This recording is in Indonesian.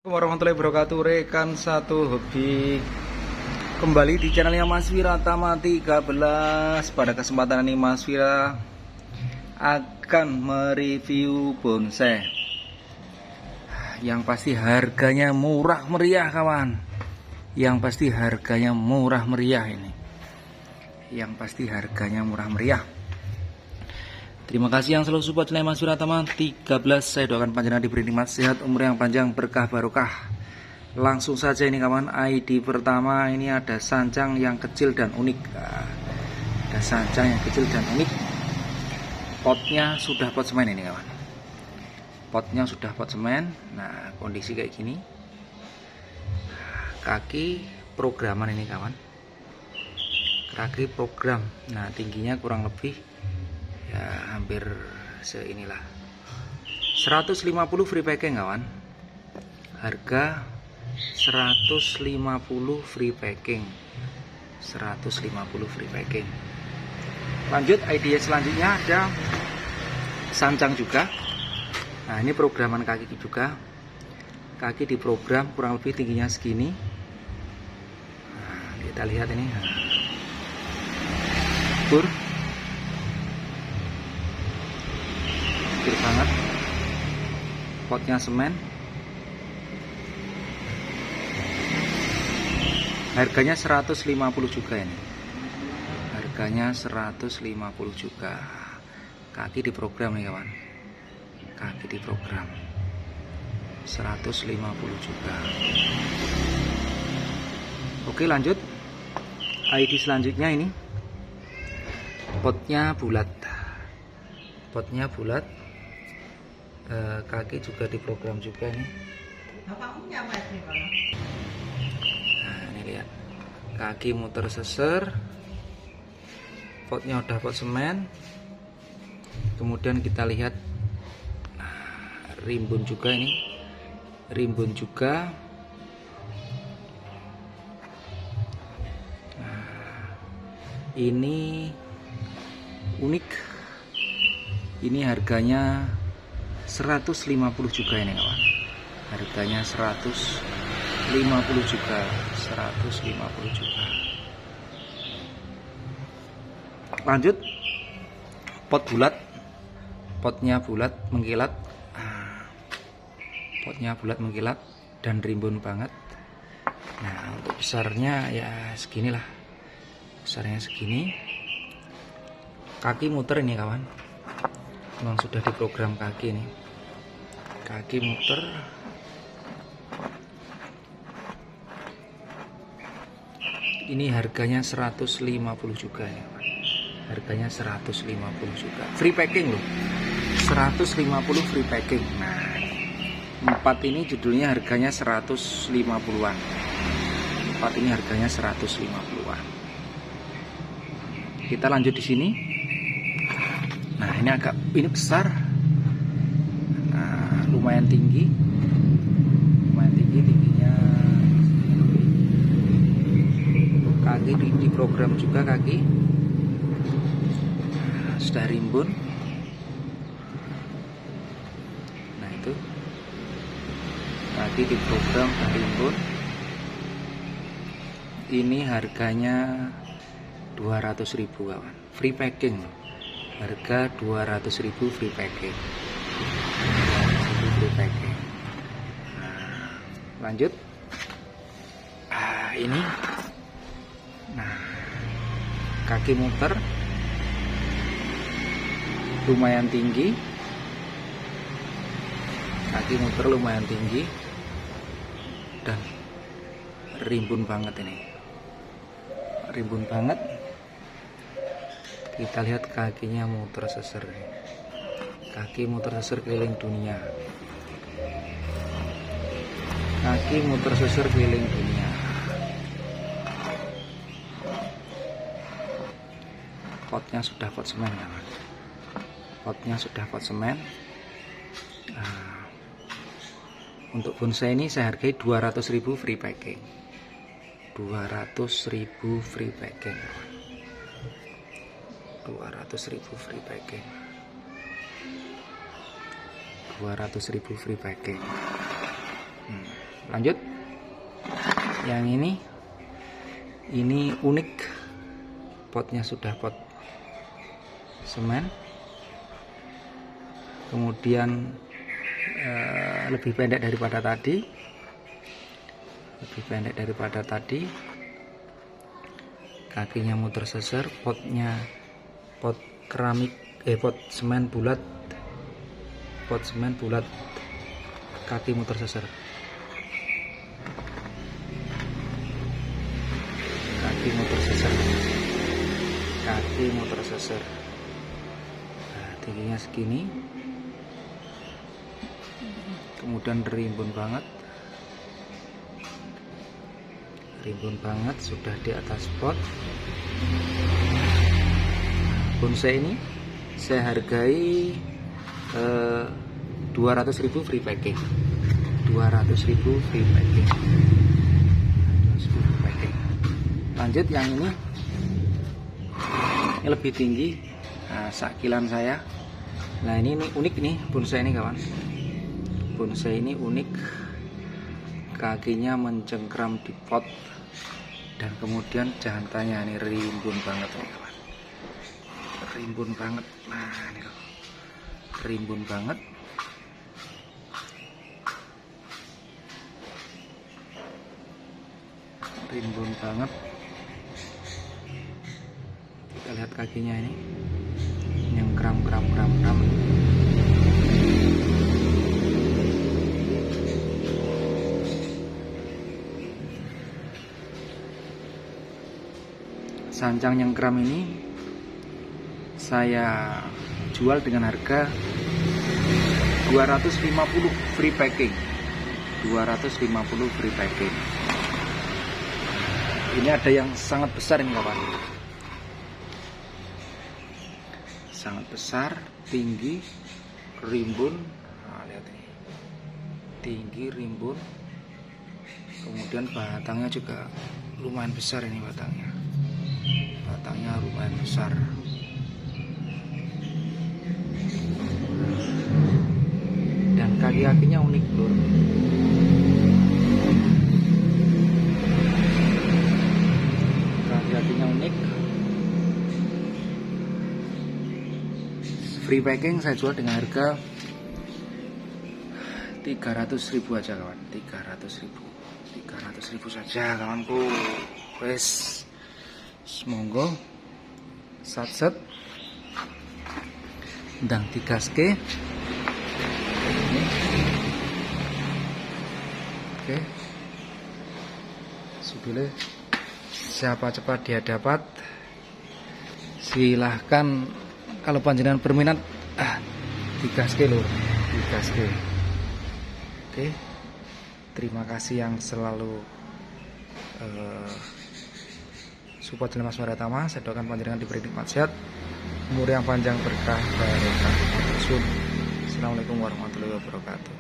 Warahmatullahi wabarakatuh. Rekan satu hobi kembali di channelnya Mas Wira Tama 13. Pada kesempatan ini Mas Wira akan mereview bonsai yang pasti harganya murah meriah kawan. Yang pasti harganya murah meriah ini. Yang pasti harganya murah meriah. Terima kasih yang selalu support channel Mas Wira Tama 13. Saya doakan panjenengan diberi nikmat sehat, umur yang panjang, berkah barokah. Langsung saja ini kawan, ID pertama ini ada sancang yang kecil dan unik. Ada sancang yang kecil dan unik. Potnya sudah pot semen ini kawan. Potnya sudah pot semen. Nah, kondisi kayak gini. Kaki programan ini kawan. Kaki program. Nah, tingginya kurang lebih ya hampir seinilah. 150 free packing kawan. Harga 150 free packing. 150 free packing. Lanjut, ID selanjutnya ada sancang juga. Nah, ini programan kaki juga. Kaki diprogram kurang lebih tingginya segini. Nah, kita lihat ini. Tur banget, potnya semen, harganya 150 juga ini, harganya 150 juga. Kaki diprogram nih kawan, kaki diprogram 150 juga. Oke, lanjut, ID selanjutnya ini potnya bulat, potnya bulat. Kaki juga diprogram juga nih. Nah, ini lihat, kaki muter seser, potnya udah pot semen. Kemudian kita lihat rimbun juga ini, rimbun juga. Nah, ini unik, ini harganya 150 juga ini kawan, harganya 150 juga, 150 juga. Lanjut, pot bulat, potnya bulat mengkilat, potnya bulat mengkilat dan rimbun banget. Nah, untuk besarnya ya seginilah, besarnya segini. Kaki muter ini kawan, memang sudah diprogram kaki ini, kaki muter. Ini harganya 150 juga ya, harganya 150 juga, free packing loh, 150 free packing. Nah, 4 ini judulnya harganya 150-an, 4 ini harganya 150-an. Kita lanjut di sini. Nah, ini ini besar, nah, lumayan tinggi, tingginya. Kaki diprogram juga, kaki sudah rimbun. Nah, itu kaki diprogram sudah rimbun. Ini harganya 200.000 kawan, free packing loh. Harga 200.000 free packing, 200.000 free packing. Nah, lanjut, ini, nah, kaki muter lumayan tinggi, kaki muter lumayan tinggi dan rimbun banget ini, rimbun banget. Kita lihat kakinya muter seser, kaki muter seser keliling dunia, kaki muter seser keliling dunia. Potnya sudah pot semen kawan, potnya sudah pot semen. Nah, untuk bonsai ini saya hargai 200.000 free packing, 200.000 free packing kawan. 200.000 free packing, 200.000 free packing. Lanjut. Yang ini unik, potnya sudah pot semen, kemudian lebih pendek daripada tadi, kakinya muter seser, potnya pot keramik, pot semen bulat, kaki muter seser, kaki muter seser. Nah, tingginya segini, kemudian rimbun banget, sudah di atas pot. Bonsai ini saya hargai 200.000 free packing. 200.000 free packing. Lanjut, yang ini lebih tinggi. Nah, sakilan saya. Nah, ini unik nih bonsai ini, kawan. Bonsai ini unik. Kakinya mencengkram di pot, dan kemudian jantannya ini rimbun banget, kawan. Rimbun banget. Nah, ini loh. Rimbun banget. Kita lihat kakinya ini yang kram. Sancang yang kram ini saya jual dengan harga 250 free packing. 250 free packing. Ini ada yang sangat besar ini, kawan. Sangat besar, tinggi, rimbun. Nah, lihat ini. Tinggi, rimbun. Kemudian batangnya juga lumayan besar ini, batangnya lumayan besar. Dan kaki-kakinya unik, lur. Kaki-kakinya unik. Free packing saya jual dengan harga 300.000 aja, kawan. 300.000 saja, kawanku. Wes, monggo satset ndang digaske. Oke, supile siapa cepat dia dapat. Silahkan kalau panjenengan berminat, digaske lur, digaske. Oke, terima kasih yang selalu support channel Mas Wiratama. Saya doakan panjenengan diberi nikmat sehat, umur yang panjang, berkah, barokah. Assalamualaikum warahmatullahi wabarakatuh.